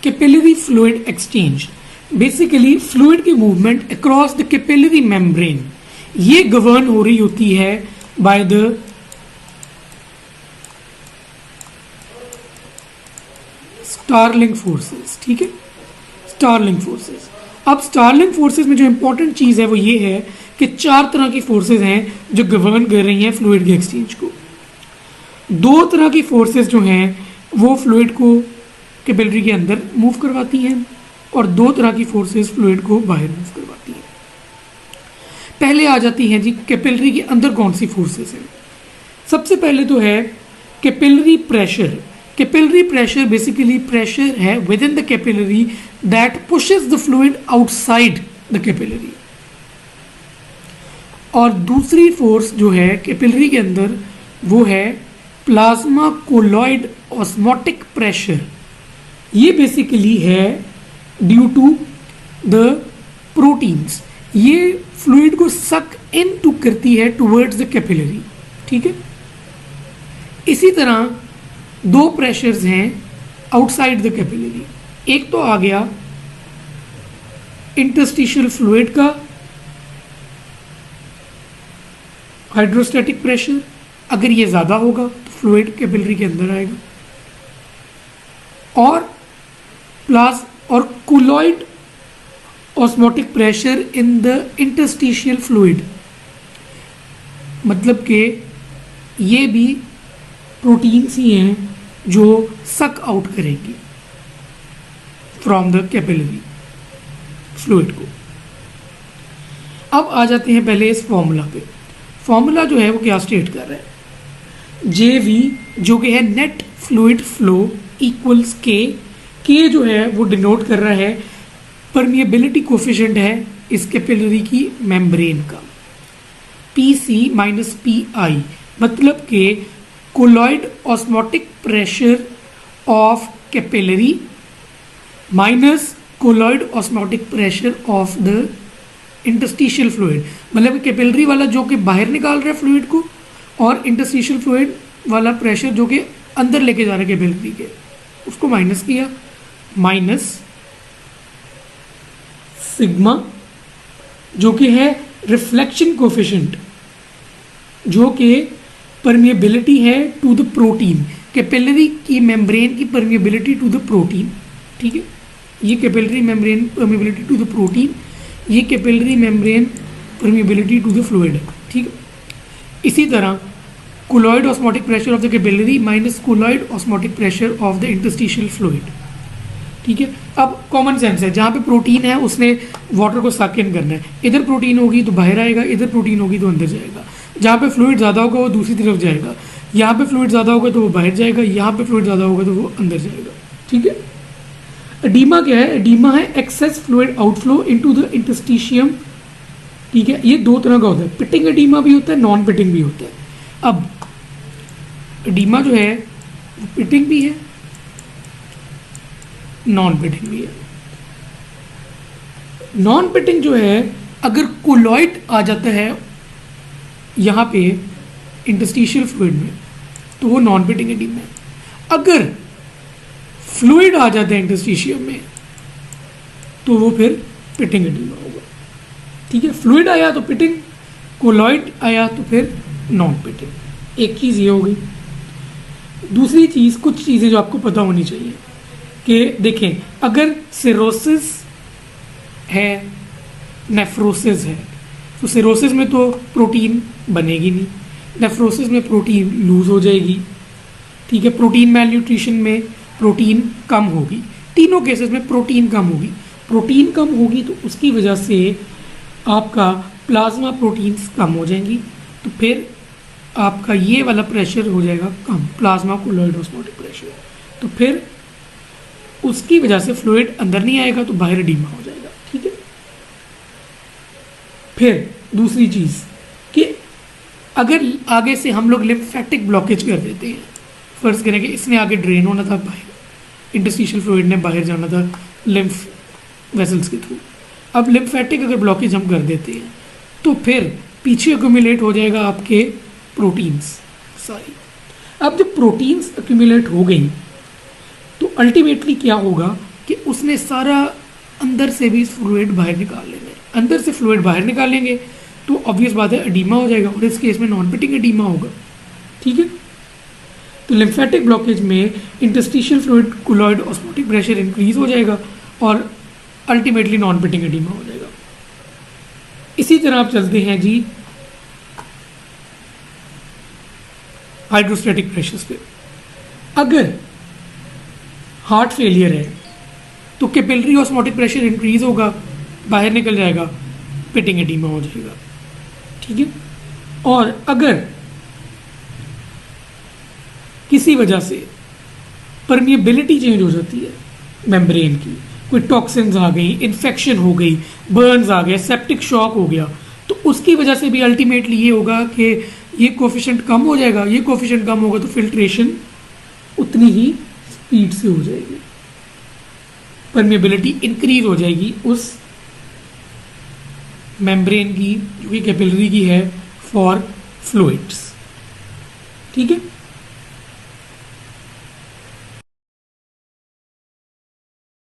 Capillary fluid exchange, basically fluid की movement across the capillary membrane, ये govern हो रही होती है बाय द स्टार्लिंग फोर्सेस। ठीक है, स्टार्लिंग फोर्सेस। अब स्टार्लिंग फोर्सेस में जो इंपॉर्टेंट चीज है वो ये है कि 4 तरह की फोर्सेस हैं जो गवर्न कर रही हैं फ्लूइड के एक्सचेंज को। 2 तरह की फोर्सेस जो हैं वो फ्लूइड को कैपिलरी के अंदर मूव करवाती हैं और 2 तरह की फोर्सेस फ्लूइड को बाहर मूव करवाती हैं। पहले आ जाती हैं जी कैपिलरी के अंदर कौन सी फोर्सेस हैं। सबसे पहले तो है capillary pressure. Capillary pressure basically pressure है within the capillary that pushes the fluid outside the capillary. और दूसरी फोर्स जो है कैपिलरी के अंदर वो है प्लाज्मा कोलॉइड ऑस्मोटिक प्रेशर। ये बेसिकली है ड्यू टू द प्रोटीन्स, ये फ्लूइड को सक इन टू करती है टुवर्ड्स द कैपिलरी। ठीक है, इसी तरह 2 प्रेशर्स हैं आउटसाइड द कैपिलरी। एक तो आ गया इंटरस्टिशियल फ्लूइड का हाइड्रोस्टैटिक प्रेशर, अगर ये ज़्यादा होगा तो फ्लूइड कैपिलरी के अंदर आएगा। और colloid osmotic pressure in the interstitial fluid, मतलब कि ये भी प्रोटीन्स ही हैं जो सक आउट करेंगी फ्रॉम द कैपिलरी फ्लूइड को। अब आ जाते हैं पहले इस फॉर्मूला पे। फॉर्मूला जो है वो क्या स्टेट कर रहा है, JV जो कि है नेट फ्लूइड फ्लो इक्वल्स के जो है वो डिनोट कर रहा है परमिएबिलिटी कोफिशिएंट है इस कैपिलरी की मेम्ब्रेन का, PC माइनस PI, मतलब कि colloid osmotic pressure of capillary minus colloid osmotic pressure of the interstitial fluid, मतलब कैपिलरी वाला जो कि बाहर निकाल रहा है फ्लूइड को और इंटरस्टिशियल फ्लूइड वाला प्रेशर जो कि अंदर लेके जा रहा है कैपिलरी के, उसको माइनस किया, माइनस सिग्मा जो कि है रिफ्लेक्शन कोफिशिएंट, जो कि परमिएबिलिटी है टू द प्रोटीन, कैपिलरी की मेम्ब्रेन की परमिएबिलिटी टू द प्रोटीन। ठीक है, ये capillary membrane permeability to the protein, ये capillary membrane permeability to the fluid है। ठीक है, इसी तरह colloid osmotic pressure of the capillary minus colloid osmotic pressure of the interstitial fluid. ठीक है, अब कॉमन सेंस है, जहाँ पे प्रोटीन है उसने वाटर को सक इन करना है, इधर प्रोटीन होगी तो बाहर आएगा, इधर प्रोटीन होगी तो अंदर जाएगा। जहाँ पे फ्लूइड ज़्यादा होगा वो दूसरी तरफ जाएगा, यहाँ पे फ्लूइड ज़्यादा होगा तो वो बाहर जाएगा, यहाँ पे फ्लूइड ज़्यादा होगा तो वो अंदर जाएगा। ठीक है, एडीमा क्या है, एडीमा है access fluid outflow into the interstitium. ठीक है, ये 2 तरह का होता है, पिटिंग एडीमा भी होता है, नॉन पिटिंग भी होता है। अब एडीमा जो है वो पिटिंग भी है, नॉन पिटिंग भी है। नॉन पिटिंग जो है, अगर कोलॉइड आ जाता है यहाँ पे इंटरस्टिशियल फ्लूइड में तो वो नॉन पिटिंग एडीमा है। अगर फ्लूइड आ जाता है इंटरस्टिशियम में तो वो फिर पिटिंग एडीमा होगा। ठीक है, फ्लूइड आया तो पिटिंग, कोलॉइड आया तो फिर नॉन पिटिंग। एक चीज़ ये हो गई। दूसरी चीज़, कुछ चीज़ें जो आपको पता होनी चाहिए कि देखें, अगर सिरोसिस है, नेफ्रोसिस है, तो सिरोसिस में तो प्रोटीन बनेगी नहीं, नेफ्रोसिस में प्रोटीन लूज हो जाएगी। ठीक है, प्रोटीन मैल न्यूट्रिशन में प्रोटीन कम होगी, तीनों केसेस में प्रोटीन कम होगी। प्रोटीन कम होगी तो उसकी वजह से आपका प्लाज्मा प्रोटीन्स कम हो जाएंगी, तो फिर आपका ये वाला प्रेशर हो जाएगा कम, प्लाज्मा कोलॉइड ऑस्मोटिक प्रेशर, तो फिर उसकी वजह से फ्लूइड अंदर नहीं आएगा तो बाहर एडीमा हो जाएगा। ठीक है, फिर दूसरी चीज़ कि अगर आगे से हम लोग लिम्फेटिक ब्लॉकेज कर देते हैं, फर्ज करें कि इसने आगे ड्रेन होना था बाहर, इंटरस्टिशियल फ्लूइड ने बाहर जाना था लिम्फ वेसल्स के थ्रू, अब लिम्फेटिक अगर ब्लॉकेज हम कर देते हैं तो फिर पीछे एक्यूमुलेट हो जाएगा आपके प्रोटीन्स सारी। अब जब प्रोटीन्स एक्यूमुलेट हो गई तो अल्टीमेटली क्या होगा कि उसने सारा अंदर से भी फ्लूइड बाहर निकाल लेना है। अंदर से फ्लूइड बाहर निकालेंगे तो ऑब्वियस बात है एडीमा हो जाएगा, और इस केस में नॉन पिटिंग एडीमा होगा। ठीक है, तो लिम्फेटिक ब्लॉकेज में interstitial fluid colloid osmotic pressure increase हो जाएगा और अल्टीमेटली नॉन पिटिंग एडीमा हो जाएगा। इसी तरह आप चलते हैं जी हाइड्रोस्टैटिक प्रेशर्स पे। अगर हार्ट फेलियर है तो कैपिलरी ऑस्मोटिक प्रेशर इंक्रीज होगा, बाहर निकल जाएगा, पिटिंग एडीमा हो जाएगा। ठीक है, और अगर किसी वजह से परमिएबिलिटी चेंज हो जाती है मेम्ब्रेन की, कोई टॉक्सिन्स आ गई, इन्फेक्शन हो गई, बर्न्स आ गया, सेप्टिक शॉक हो गया, तो उसकी वजह से भी अल्टीमेटली ये होगा कि ये कोफिशिएंट कम हो जाएगा। ये कोफिशिएंट कम होगा तो फिल्ट्रेशन उतनी ही स्पीड से हो जाएगी, परमिएबिलिटी इंक्रीज हो जाएगी उस मेम्ब्रेन की जो कि कैपिलरी की है फॉर फ्लूइड्स। ठीक है।